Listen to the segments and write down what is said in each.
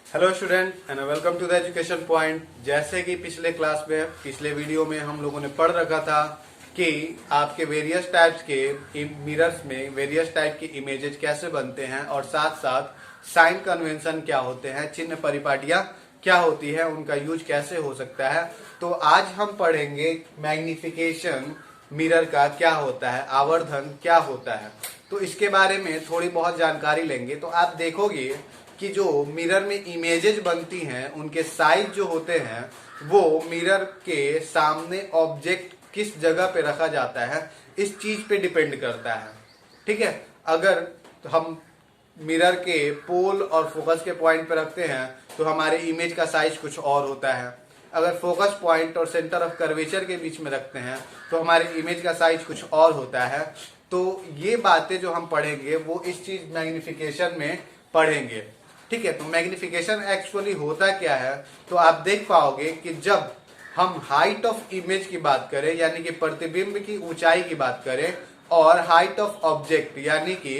Hello student and welcome to the education point. जैसे कि पिछले वीडियो में हम लोगों ने पढ़ रखा था कि आपके वेरियस टाइप्स के मिरर्स में वेरियस टाइप की इमेजेस कैसे बनते हैं और साथ साथ साइन कन्वेंशन क्या होते हैं, चिन्ह परिपाटियां क्या होती है, उनका यूज कैसे हो सकता है। तो आज हम पढ़ेंगे मैग्निफिकेशन मिरर का क्या होता है, आवर्धन क्या होता है। तो इसके बारे में थोड़ी बहुत जानकारी लेंगे। तो आप देखोगे कि जो मिरर में इमेजेस बनती हैं उनके साइज जो होते हैं वो मिरर के सामने ऑब्जेक्ट किस जगह पे रखा जाता है इस चीज पे डिपेंड करता है। ठीक है, अगर हम मिरर के पोल और फोकस के पॉइंट पे रखते हैं तो हमारे इमेज का साइज कुछ और होता है। अगर फोकस पॉइंट और सेंटर ऑफ कर्वेचर के बीच में रखते हैं तो हमारे इमेज का साइज कुछ और होता है। तो ये बातें जो हम पढ़ेंगे वो इस चीज मैग्निफिकेशन में पढ़ेंगे। ठीक है, तो मैग्निफिकेशन एक्चुअली होता क्या है तो आप देख पाओगे कि जब हम हाइट ऑफ इमेज की बात करें यानी कि प्रतिबिंब की ऊंचाई की बात करें और हाइट ऑफ ऑब्जेक्ट यानी कि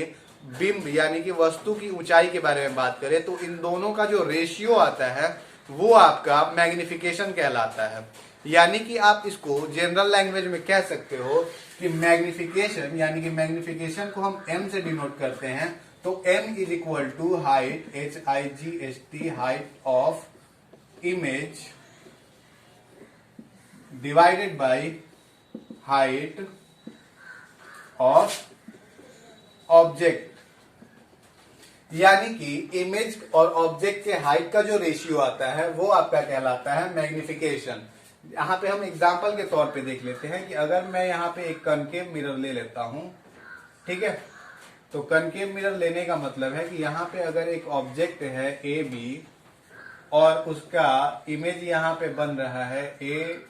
बिंब यानी कि वस्तु की ऊंचाई के बारे में बात करें तो इन दोनों का जो रेशियो आता है वो आपका मैग्निफिकेशन कहलाता है। यानी कि आप इसको जनरल लैंग्वेज में कह सकते हो कि मैग्निफिकेशन यानी कि मैग्निफिकेशन को हम m से डिनोट करते हैं। तो m is equal to height HIGHT height of image divided by height of object. यानी कि इमेज और ऑब्जेक्ट के हाइट का जो रेशियो आता है वो आपका कहलाता है मैग्निफिकेशन। यहाँ पे हम एग्जांपल के तौर पे देख लेते हैं कि अगर मैं यहाँ पे एक कनकेव मिरर ले लेता हूं, ठीक है, तो कनकेव मिरर लेने का मतलब है कि यहाँ पे अगर एक ऑब्जेक्ट है ए बी और उसका इमेज यहाँ पे बन रहा है ए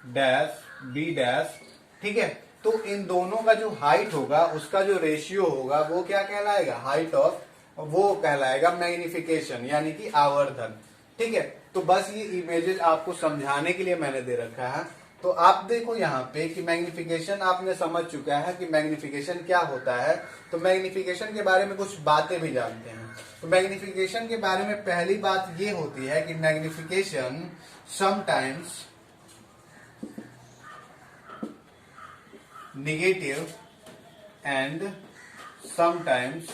डैश बी डैश, ठीक है, तो इन दोनों का जो हाइट होगा उसका जो रेशियो होगा वो क्या कहलाएगा, हाइट ऑफ, वो कहलाएगा मैग्निफिकेशन यानी कि आवर्धन। ठीक है, तो बस ये इमेजेस आपको समझाने के लिए मैंने दे रखा है। तो आप देखो यहाँ पे कि मैग्निफिकेशन आपने समझ चुका है कि मैग्निफिकेशन क्या होता है। तो मैग्निफिकेशन के बारे में कुछ बातें भी जानते हैं। तो मैग्निफिकेशन के बारे में पहली बात ये होती है कि magnification sometimes negative and sometimes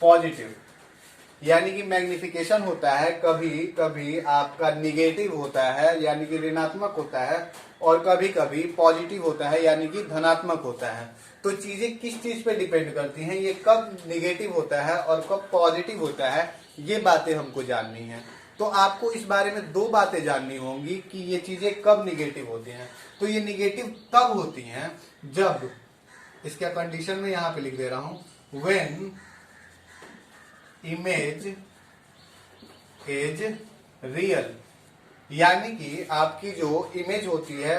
positive. यानी कि मैग्निफिकेशन होता है कभी कभी आपका निगेटिव होता है यानी कि ऋणात्मक होता है और कभी कभी पॉजिटिव होता है यानी कि धनात्मक होता है। तो चीजें किस चीज पे डिपेंड करती हैं, ये कब निगेटिव होता है और कब पॉजिटिव होता है, ये बातें हमको जाननी है। तो आपको इस बारे में दो बातें जाननी होंगी कि ये चीजें कब निगेटिव होती हैं। तो ये निगेटिव तब होती हैं जब, इसका कंडीशन में यहां पे लिख दे रहा हूं, व्हेन इमेज इज रियल। यानी कि आपकी जो इमेज होती है,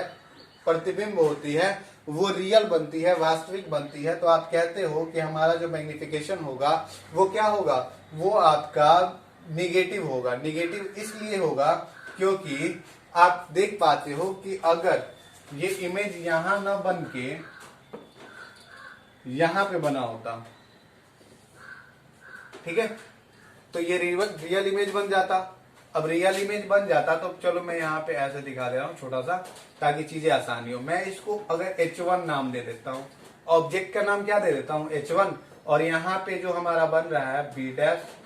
प्रतिबिंब होती है, वो रियल बनती है, वास्तविक बनती है। तो आप कहते हो कि हमारा जो मैग्निफिकेशन होगा वो क्या होगा, वो आपका निगेटिव होगा। निगेटिव इसलिए होगा क्योंकि आप देख पाते हो कि अगर ये इमेज यहां ना बन के यहां पे बना होता, ठीक है, तो ये रियल इमेज बन जाता। अब रियल इमेज बन जाता तो चलो मैं यहाँ पे ऐसे दिखा दे रहा हूँ छोटा सा ताकि चीजें आसानी हो। मैं इसको अगर H1 नाम दे देता हूँ, ऑब्जेक्ट का नाम क्या दे देता हूँ, H1, और यहाँ पे जो हमारा बन रहा है बी डैश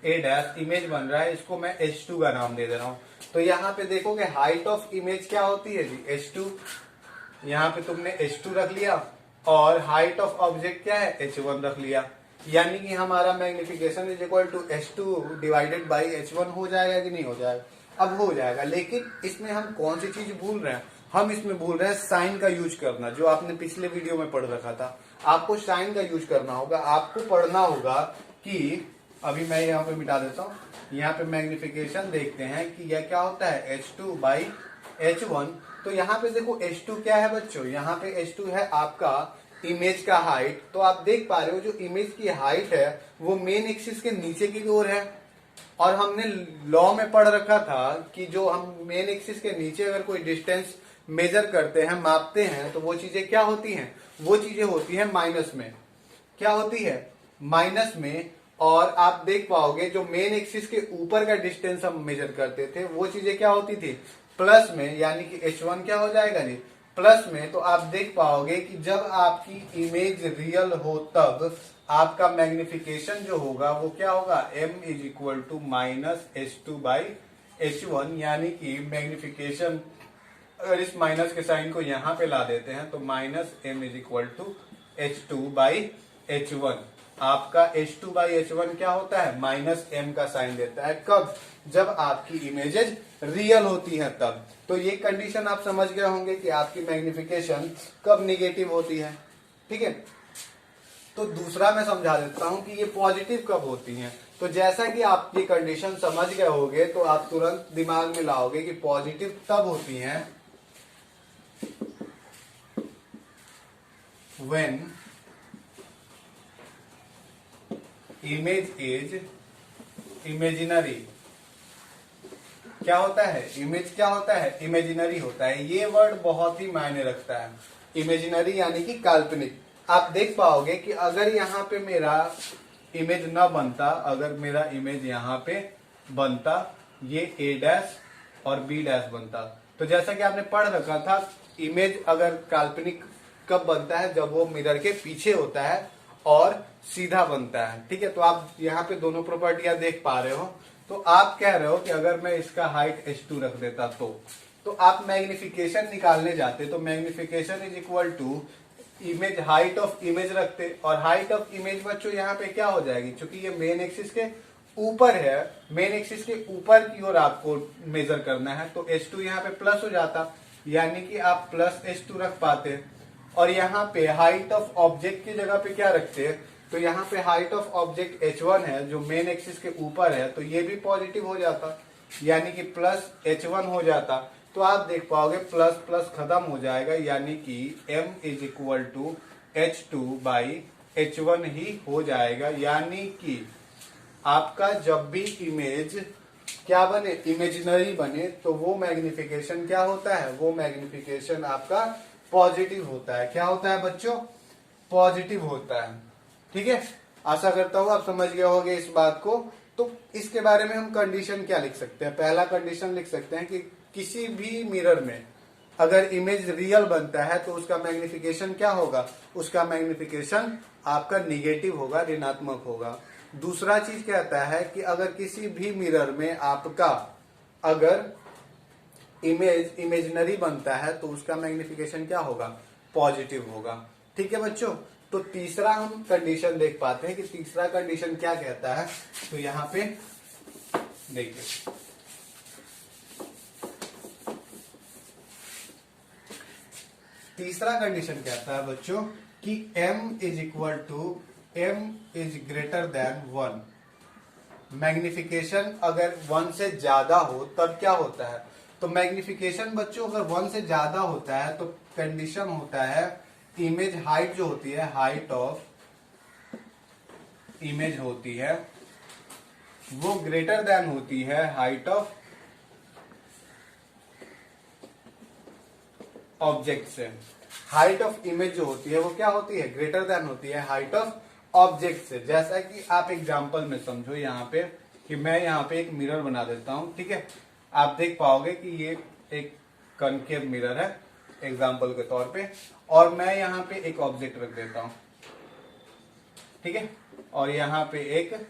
ए डैश इमेज बन रहा है, इसको मैं H2 का नाम दे दे रहा हूँ। तो यहाँ पे देखोगे हाइट ऑफ इमेज क्या होती है जी, H2। यहाँ पे तुमने H2 रख लिया और हाइट ऑफ ऑब्जेक्ट क्या है, H1 रख लिया। यानी कि हमारा magnification is equal to H2 डिवाइडेड बाई H1 हो जाएगा कि नहीं हो जाएगा, अब हो जाएगा। लेकिन इसमें हम कौन सी चीज भूल रहे हैं, हम इसमें भूल रहे हैं साइन का यूज करना, जो आपने पिछले वीडियो में पढ़ रखा था। आपको साइन का यूज करना होगा। आपको पढ़ना होगा कि अभी मैं यहाँ पे मिटा देता हूँ, यहाँ पे मैग्निफिकेशन देखते हैं कि यह क्या होता है, H2 बाई H1। तो यहाँ पे देखो H2 क्या है बच्चों, यहाँ पे H2 है आपका इमेज का हाइट। तो आप देख पा रहे हो जो इमेज की हाइट है वो मेन एक्सिस के नीचे की ओर है। और हमने लॉ में पढ़ रखा था कि जो हम मेन एक्सिस के नीचे अगर कोई डिस्टेंस मेजर करते हैं, मापते हैं, तो वो चीजें क्या होती हैं, वो चीजें होती हैं माइनस में। क्या होती है, माइनस में। और आप देख पाओगे जो मेन एक्सिस के ऊपर का डिस्टेंस हम मेजर करते थे वो चीजें क्या होती थी, प्लस में, यानी कि h1 क्या हो जाएगा जी, प्लस में। तो आप देख पाओगे कि जब आपकी इमेज रियल हो तब आपका मैग्निफिकेशन जो होगा वो क्या होगा, m is equal to minus h2/h1, यानी कि मैग्निफिकेशन, अगर इस माइनस के साइन को यहां पे ला देते हैं तो minus m is equal to h2/h1। आपका h2/h1 क्या होता है, माइनस m का साइन देता है। कब, जब आपकी इमेजेस रियल होती हैं तब। तो ये कंडीशन आप समझ गए होंगे कि आपकी मैग्निफिकेशन कब निगेटिव होती है। ठीक है, तो दूसरा मैं समझा देता हूं कि ये पॉजिटिव कब होती हैं। तो जैसा कि आप ये कंडीशन समझ गए होगे तो आप तुरंत दिमाग में लाओगे कि पॉजिटिव तब होती हैं when image is imaginary। क्या होता है, इमेज क्या होता है, इमेजिनरी होता है। ये वर्ड बहुत ही मायने रखता है, इमेजिनरी यानी कि काल्पनिक। आप देख पाओगे कि अगर यहाँ पे मेरा इमेज न बनता, अगर मेरा इमेज यहाँ पे बनता, ये a डैश और b डैश बनता, तो जैसा कि आपने पढ़ रखा था, इमेज अगर काल्पनिक कब बनता है, जब वो मिरर के पीछे होता है और सीधा बनता है। ठीक है, तो आप यहाँ पे दोनों प्रॉपर्टियां देख पा रहे हो। तो आप कह रहे हो कि अगर मैं इसका हाइट h2 रख देता तो आप मैग्निफिकेशन निकालने जाते तो magnification is equal to image, height of image रखते, और हाइट ऑफ इमेज बच्चों यहाँ पे क्या हो जाएगी, क्योंकि ये मेन एक्सिस के ऊपर है, मेन एक्सिस के ऊपर की ओर आपको मेजर करना है, तो h2 यहाँ पे प्लस हो जाता, यानी कि आप प्लस h2 रख पाते। और यहाँ पे हाइट ऑफ ऑब्जेक्ट की जगह पे क्या रखते हैं, तो यहाँ पे हाइट ऑफ ऑब्जेक्ट h1 है जो मेन एक्सिस के ऊपर है, तो ये भी पॉजिटिव हो जाता, यानी कि प्लस h1 हो जाता। तो आप देख पाओगे प्लस प्लस खत्म हो जाएगा, यानी कि m is equal to h2/h1 ही हो जाएगा। यानी कि आपका जब भी इमेज क्या बने, इमेजिनरी बने, तो वो मैग्निफिकेशन क्या होता है, वो मैग्निफिकेशन आपका पॉजिटिव होता है। क्या होता है बच्चों, पॉजिटिव होता है। ठीक है, आशा करता हूं आप समझ गए होंगे इस बात को। तो इसके बारे में हम कंडीशन क्या लिख सकते हैं, पहला कंडीशन लिख सकते हैं कि किसी भी मिरर में अगर इमेज रियल बनता है तो उसका मैग्निफिकेशन क्या होगा, उसका मैग्निफिकेशन आपका निगेटिव होगा, ऋणात्मक होगा। दूसरा चीज कहता है कि अगर किसी भी मिरर में आपका अगर इमेज इमेजिनरी बनता है तो उसका मैग्निफिकेशन क्या होगा, पॉजिटिव होगा। ठीक है बच्चों, तो तीसरा हम कंडीशन देख पाते हैं कि तीसरा कंडीशन क्या कहता है। तो यहाँ पे देखिए, तीसरा कंडीशन कहता है बच्चों कि m is equal to m is greater than 1। Magnification अगर 1 से ज्यादा हो तब क्या होता है, तो मैग्निफिकेशन बच्चों अगर 1 से ज्यादा होता है तो कंडीशन होता है इमेज हाइट जो होती है, हाइट ऑफ इमेज होती है वो ग्रेटर देन होती है हाइट ऑफ ऑब्जेक्ट से। हाइट ऑफ इमेज जो होती है वो क्या होती है, ग्रेटर देन होती है हाइट ऑफ ऑब्जेक्ट से। जैसा कि आप एग्जांपल में समझो यहाँ पे कि मैं यहाँ पे एक मिरर बना देता हूँ। ठीक है, आप देख पाओगे कि ये एक कनकेव मिरर है एग्जांपल के तौर पे, और मैं यहाँ पे एक ऑब्जेक्ट रख देता हूँ। ठीक है, और यहाँ पे एक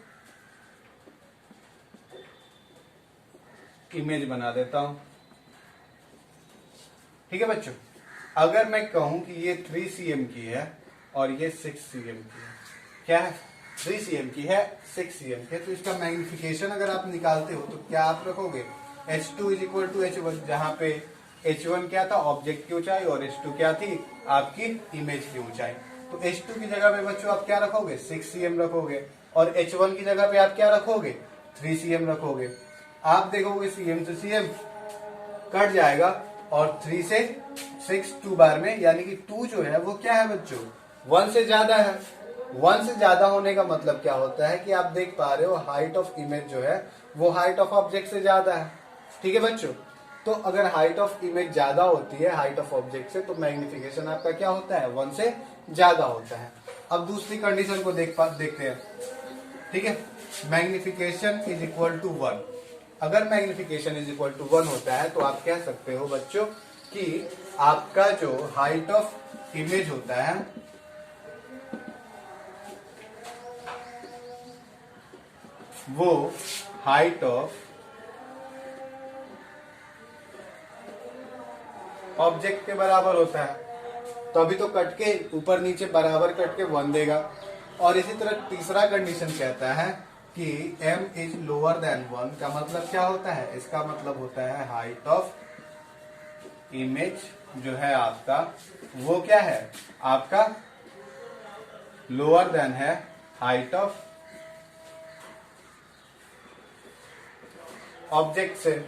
इमेज बना देता हूँ। ठीक है बच्चों, अगर मैं कहूं कि ये 3 cm की है और ये 6 cm की है, क्या है, 3 cm की है 6 cm की है, तो इसका मैग्निफिकेशन अगर आप निकालते हो तो क्या आप रखोगे, h2 is equal to h1, जहां पे h1 क्या था, ऑब्जेक्ट की ऊंचाई, और h2 क्या थी, आपकी इमेज की ऊंचाई। तो h2 की जगह पे बच्चों आप क्या रखोगे, 6 cm रखोगे, और h1 की जगह पे आप क्या रखोगे, 3 cm रखोगे। आप देखोगे cm से cm कट जाएगा और 3 से 6 2 बार में, यानी कि 2 जो है वो क्या है बच्चों, 1 से ज्यादा है। 1 से ज्यादा होने का मतलब क्या होता है कि आप देख पा रहे हो हाइट ऑफ इमेज जो है वो हाइट ऑफ ऑब्जेक्ट से ज्यादा है। ठीक है बच्चों, तो अगर हाइट ऑफ इमेज ज्यादा होती है हाइट ऑफ ऑब्जेक्ट से तो मैग्निफिकेशन आपका क्या होता है, 1 से ज्यादा होता है। अब दूसरी कंडीशन को देखते हैं। ठीक है, मैग्निफिकेशन इज इक्वल टू 1। अगर मैग्निफिकेशन इज इक्वल टू 1 होता है तो आप कह सकते हो बच्चों कि आपका जो हाइट ऑफ इमेज होता है वो हाइट ऑफ ऑब्जेक्ट के बराबर होता है। तो अभी तो कट के ऊपर नीचे बराबर कट के 1 देगा। और इसी तरह तीसरा कंडीशन कहता है कि m इज लोअर देन 1 का मतलब क्या होता है? इसका मतलब होता है हाइट ऑफ इमेज जो है आपका वो क्या है? आपका लोअर देन है हाइट ऑफ ऑब्जेक्ट से।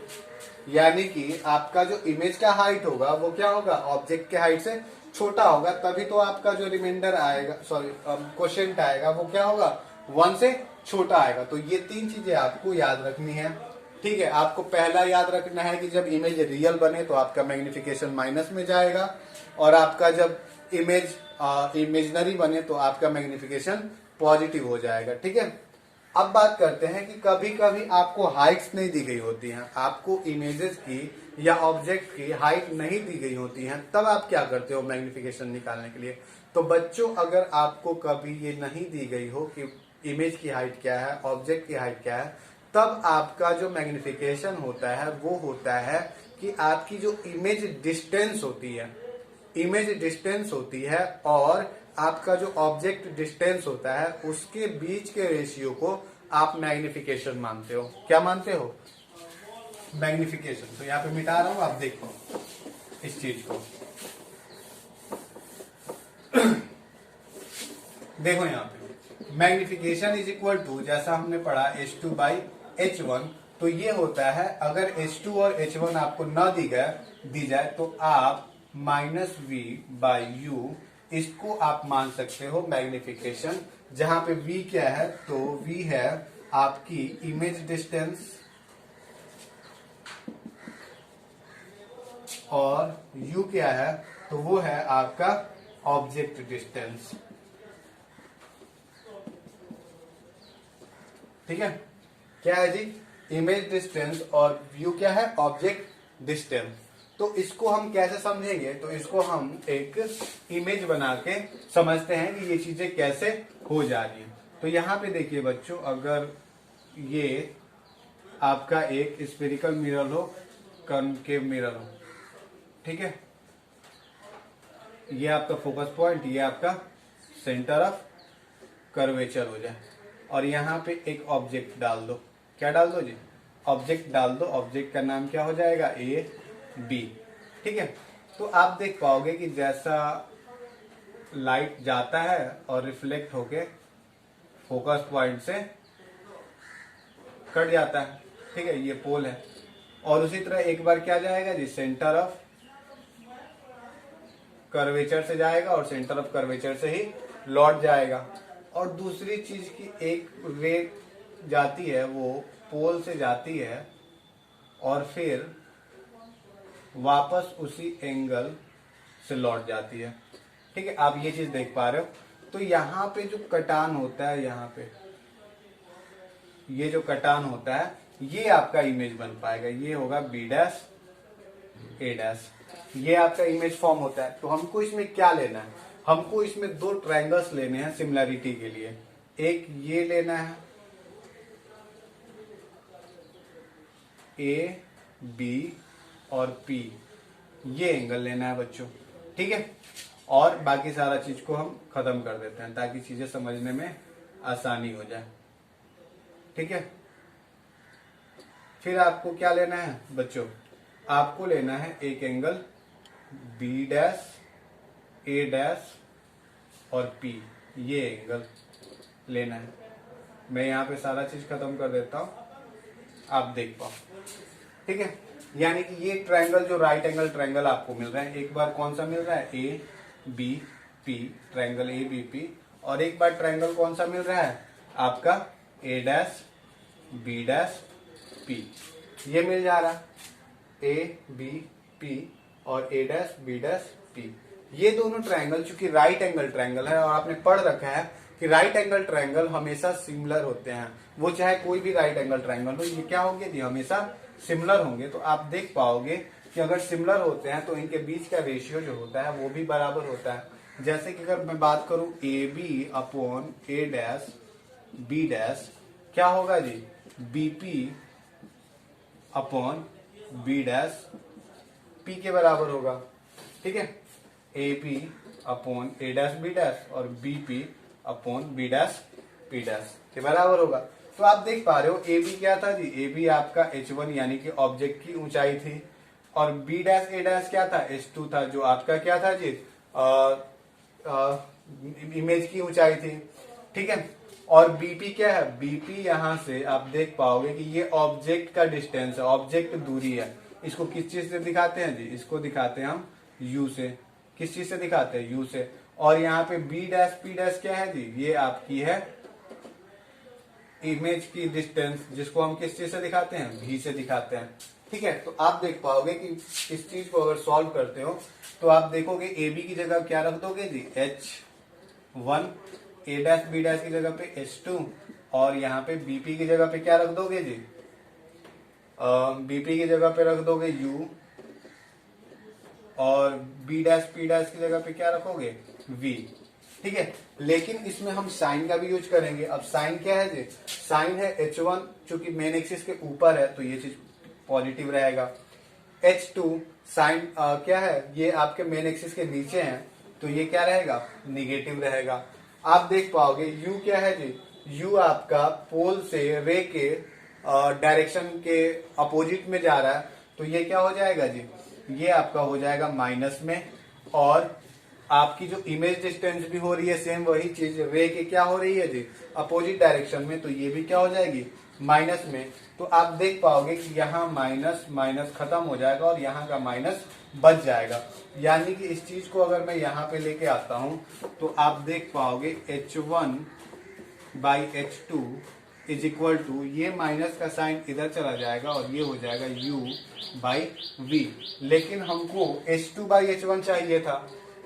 यानी कि आपका जो इमेज का हाइट होगा वो क्या होगा? ऑब्जेक्ट के हाइट से छोटा होगा, तभी तो आपका जो रिमाइंडर आएगा, सॉरी क्वोशिएंट आएगा वो क्या होगा? 1 से छोटा आएगा। तो ये 3 चीजें आपको याद रखनी है। ठीक है, आपको पहला याद रखना है कि जब इमेज रियल बने तो आपका मैग्निफिकेशन माइनस में जाएगा, और आपका जब इमेज इमेजनरी बने तो आपका मैग्निफिकेशन पॉजिटिव हो जाएगा। ठीक है, अब बात करते हैं कि कभी कभी आपको हाइट्स नहीं दी गई होती हैं, आपको इमेजेस की या ऑब्जेक्ट की हाइट नहीं दी गई होती हैं, तब आप क्या करते हो मैग्निफिकेशन निकालने के लिए? तो बच्चों, अगर आपको कभी ये नहीं दी गई हो कि इमेज की हाइट क्या है, ऑब्जेक्ट की हाइट क्या है, तब आपका जो मैग्निफिकेशन होता है वो होता है कि आपकी जो इमेज डिस्टेंस होती है, इमेज डिस्टेंस होती है और आपका जो ऑब्जेक्ट डिस्टेंस होता है उसके बीच के रेशियो को आप मैग्निफिकेशन मानते हो। क्या मानते हो? मैग्निफिकेशन। तो यहाँ पे मिटा रहा हूं, आप देखो इस चीज को। देखो यहाँ पे मैग्निफिकेशन इज इक्वल टू, जैसा हमने पढ़ा H2 बाई H1, तो ये होता है अगर H2 और H1 आपको न दी जाए तो आप -V बाई U इसको आप मान सकते हो मैग्निफिकेशन। जहां पे V क्या है? तो V है आपकी इमेज डिस्टेंस और U क्या है? तो वो है आपका ऑब्जेक्ट डिस्टेंस। ठीक है, क्या है जी? इमेज डिस्टेंस और U क्या है? Object distance. तो इसको हम कैसे समझेंगे? तो इसको हम एक इमेज बना के समझते हैं कि ये चीजें कैसे हो जा रही हैं। तो यहाँ पे देखिए बच्चों, अगर ये आपका एक स्फेरिकल मिरर हो, कॉनकेव मिरर हो, ठीक है, ये आपका फोकस पॉइंट, ये आपका सेंटर ऑफ कर्वेचर हो जाए, और यहाँ पे एक ऑब्जेक्ट डाल दो। क्या डाल दो जी? ऑब्जेक्ट डाल दो। ऑब्जेक्ट का नाम क्या हो जाएगा? A B. ठीक है, तो आप देख पाओगे कि जैसा लाइट जाता है और रिफ्लेक्ट होके फोकस पॉइंट से कट जाता है। ठीक है, ये पोल है, और उसी तरह एक बार क्या जाएगा जी? सेंटर ऑफ कर्वेचर से जाएगा और सेंटर ऑफ कर्वेचर से ही लौट जाएगा। और दूसरी चीज की एक रे जाती है, वो पोल से जाती है और फिर वापस उसी एंगल से लौट जाती है। ठीक है, आप ये चीज देख पा रहे हो। तो यहाँ पे जो कटान होता है, यहाँ पे ये जो कटान होता है, ये आपका इमेज बन पाएगा। ये होगा B डैश A डैश, ये आपका इमेज फॉर्म होता है। तो हमको इसमें क्या लेना है? हमको इसमें 2 ट्रायंगल्स लेने हैं सिमिलैरिटी के लिए। एक ये लेना है A, B और P, ये एंगल लेना है बच्चों। ठीक है, और बाकी सारा चीज को हम खत्म कर देते हैं ताकि चीजें समझने में आसानी हो जाए। ठीक है, फिर आपको क्या लेना है बच्चों? आपको लेना है एक angle B dash, A dash और P, ये एंगल लेना है। मैं यहाँ पे सारा चीज खत्म कर देता हूं, आप देख पाओ। ठीक है, यानी कि ये ट्रायंगल जो राइट एंगल ट्रायंगल आपको मिल रहा है, एक बार कौन सा मिल रहा है? A B P, triangle A B P. और एक बार ट्रायंगल कौन सा मिल रहा है? आपका ए डैश बी डैश पी, ये मिल जा रहा है। ए बी पी और ए डैश बी डैश पी, ये दोनों ट्रायंगल चूंकि राइट एंगल ट्रायंगल है और आपने पढ़ रखा है कि राइट एंगल ट्रायंगल हमेशा सिमिलर होते हैं, वो चाहे कोई भी राइट एंगल ट्रायंगल हो, ये क्या होंगे जी, हमेशा सिमिलर होंगे। तो आप देख पाओगे कि अगर सिमिलर होते हैं तो इनके बीच का रेशियो जो होता है वो भी बराबर होता है। जैसे कि अगर मैं बात करूं A B upon A dash B dash, क्या होगा जी, BP upon B dash P के बराबर होगा। ठीक है, A B upon A dash B dash और B P upon B dash P dash के बराबर होगा। तो आप देख पा रहे हो ए बी क्या था जी, ए बी आपका h1 यानी कि ऑब्जेक्ट की ऊंचाई थी, और बी डैश ए डैश क्या था, h2 था, जो आपका क्या था जी, इमेज की ऊंचाई थी। ठीक है, और बीपी क्या है, बीपी यहां से आप देख पाओगे कि ये ऑब्जेक्ट का डिस्टेंस है, ऑब्जेक्ट दूरी है। इसको किस चीज से दिखाते हैं जी, इसको दिखाते हैं हम यू से। किस चीज से दिखाते हैं, यू से। और यहाँ पे बी डैश पी डैश क्या है जी, ये आपकी है इमेज की डिस्टेंस, जिसको हम किस चीज से दिखाते हैं, भी से दिखाते हैं। ठीक है, तो आप देख पाओगे कि इस चीज को अगर सॉल्व करते हो तो आप देखोगे ए बी की जगह क्या रख दोगे जी, h1, ए डैश बी डैश की जगह पे h2, और यहाँ पे बीपी की जगह पे क्या रख दोगे जी, बीपी की जगह पे रख दोगे u, और बी डैश पी डैश की जगह पे क्या रखोगे, v। ठीक है, लेकिन इसमें हम साइन का भी यूज करेंगे। अब साइन क्या है जी, साइन है h1, चूंकि मेन एक्सिस के ऊपर है तो ये चीज पॉजिटिव रहेगा। h2 साइन क्या है, ये आपके मेन एक्सिस के नीचे है तो ये क्या रहेगा, निगेटिव रहेगा। आप देख पाओगे u क्या है जी, u आपका पोल से रे के डायरेक्शन के अपोजिट में जा रहा है, तो ये क्या हो जाएगा जी, ये आपका हो जाएगा माइनस में। और आपकी जो इमेज डिस्टेंस भी हो रही है सेम वही चीज, रे के क्या हो रही है जी, अपोजिट डायरेक्शन में, तो ये भी क्या हो जाएगी, माइनस में। तो आप देख पाओगे कि यहाँ माइनस माइनस खत्म हो जाएगा और यहाँ का माइनस बच जाएगा। यानी कि इस चीज को अगर मैं यहाँ पे लेके आता हूं तो आप देख पाओगे h1 by h2 is equal to, ये माइनस का साइन इधर चला जाएगा और ये हो जाएगा u बाई v। लेकिन हमको h2 बाई h1 चाहिए था,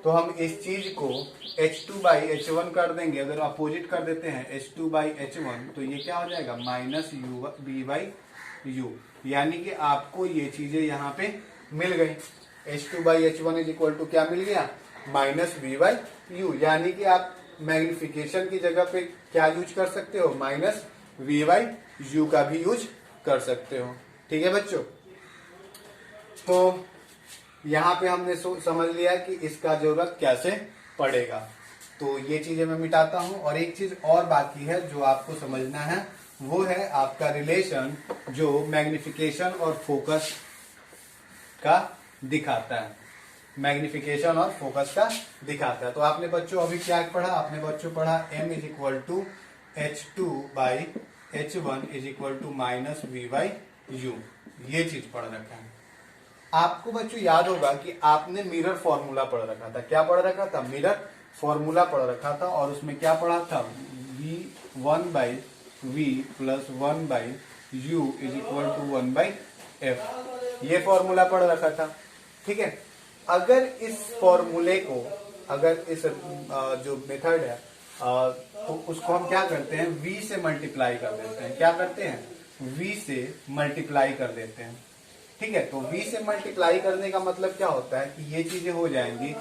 तो हम इस चीज को h2 बाई h1 कर देंगे। अगर अपोजिट कर देते हैं h2 बाई h1 तो ये क्या हो जाएगा, minus u b by u। यानी कि आपको ये चीजें यहाँ पे मिल गई। h2 by h1 is equal to क्या मिल गया, माइनस v बाई u। यानी कि आप मैग्निफिकेशन की जगह पे क्या यूज कर सकते हो, माइनस v बाई u का भी यूज कर सकते हो। ठीक है बच्चों, तो यहाँ पे हमने समझ लिया कि इसका जरूरत कैसे पड़ेगा। तो ये चीजें मैं मिटाता हूं, और एक चीज और बाकी है जो आपको समझना है, वो है आपका रिलेशन जो मैग्निफिकेशन और फोकस का दिखाता है। मैग्निफिकेशन और फोकस का दिखाता है। तो आपने बच्चों अभी क्या पढ़ा, आपने बच्चों पढ़ा m is equal to h2 by h1 is equal to minus v by u, ये चीज पढ़ रखा है। आपको बच्चों याद होगा कि आपने मिरर फॉर्मूला पढ़ रखा था। क्या पढ़ रखा था, मिरर फॉर्मूला पढ़ रखा था, और उसमें क्या पढ़ा था, v1 by v plus 1 by u is equal to 1 by f, ये फॉर्मूला पढ़ रखा था। ठीक है, अगर इस फॉर्मूले को, अगर इस जो मेथड है तो उसको हम क्या करते हैं, v से मल्टीप्लाई कर देते हैं। क्या करते हैं, v से मल्टीप्लाई कर देते हैं। ठीक है, तो v से मल्टीप्लाई करने का मतलब क्या होता है कि ये चीजें हो जाएंगी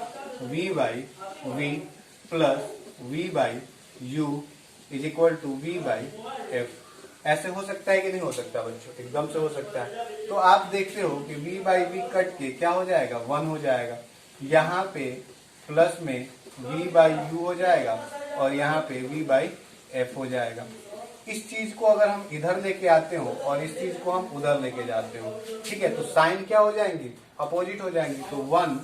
v by v plus v by u is equal to v by f। ऐसे हो सकता है कि नहीं हो सकता बच्चों, एकदम से हो सकता है। तो आप देखते हो कि v बाई v कट के क्या हो जाएगा, 1 हो जाएगा। यहाँ पे प्लस में v बाई u हो जाएगा और यहाँ पे v बाई f हो जाएगा। इस चीज को अगर हम इधर लेके आते हो और इस चीज को हम उधर लेके जाते हो, ठीक है, तो साइन क्या हो जाएंगी, अपोजिट हो जाएंगी। तो 1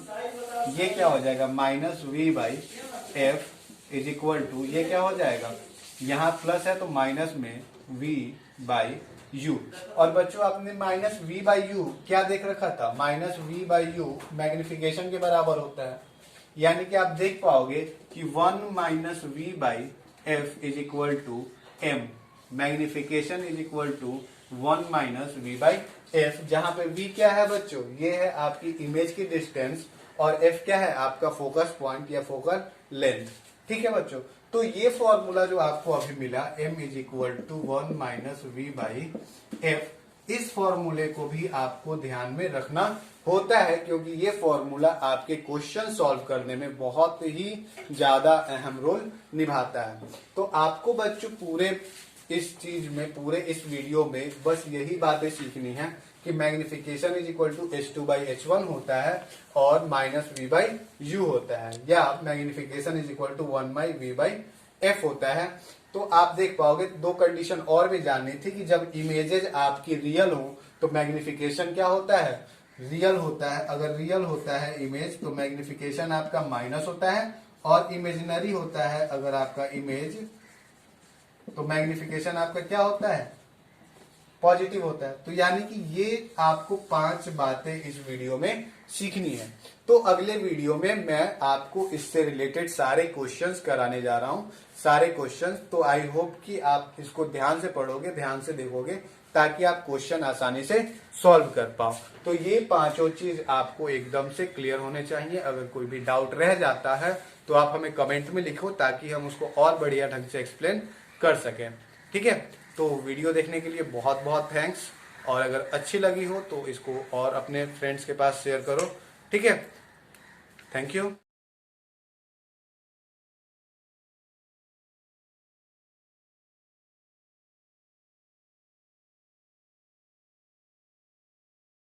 ये क्या हो जाएगा, minus v by F is equal to, ये क्या हो जाएगा, यहाँ प्लस है तो माइनस में v बाई u। और बच्चों आपने माइनस v बाई यू क्या देख रखा था, minus v by you magnification के बराबर होता है। यानी कि आप देख पाओगे कि 1 minus v by F is equal to m, magnification is equal to 1 minus v by F, जहां पे v क्या है बच्चों, ये है आपकी इमेज की डिस्टेंस और एफ क्या है आपका फोकस पॉइंट या फोकल लेंथ। ठीक है बच्चों, तो ये फॉर्मूला जो आपको अभी मिला m is equal to 1 minus V by F, इस फॉर्मूले को भी आपको ध्यान में रखना होता है क्योंकि ये फॉर्मूला आपके क्वेश्चन सॉल्व करने में बहुत ही ज्यादा अहम रोल निभाता है। तो आपको बच्चों पूरे इस चीज में, पूरे इस वीडियो में बस यही बातें सीखनी है कि magnification is equal to H2 by H1 होता है और माइनस V बाई U होता है, या magnification is equal to 1 by V by F होता है। तो आप देख पाओगे दो कंडीशन और भी जाननी थी कि जब इमेजेस आपकी रियल हो तो मैग्निफिकेशन क्या होता है, रियल होता है। अगर रियल होता है इमेज तो मैग्निफिकेशन आपका माइनस होता है, और इमेजिनरी होता है अगर आपका इमेज तो मैग्निफिकेशन आपका क्या होता है, पॉजिटिव होता है। तो यानी कि ये आपको 5 बातें इस वीडियो में सीखनी है। तो अगले वीडियो में मैं आपको इससे रिलेटेड सारे क्वेश्चंस कराने जा रहा हूं, सारे क्वेश्चंस। तो आई होप कि आप इसको ध्यान से पढ़ोगे, ध्यान से देखोगे, ताकि आप क्वेश्चन आसानी से सॉल्व कर पाओ। तो ये 5 चीज आपको एकदम से क्लियर होने चाहिए। अगर कोई भी डाउट रह जाता है तो आप हमें कमेंट में लिखो ताकि हम उसको और बढ़िया ढंग से एक्सप्लेन कर सकें। ठीक है, तो वीडियो देखने के लिए बहुत बहुत थैंक्स, और अगर अच्छी लगी हो तो इसको और अपने फ्रेंड्स के पास शेयर करो। ठीक है, थैंक यू।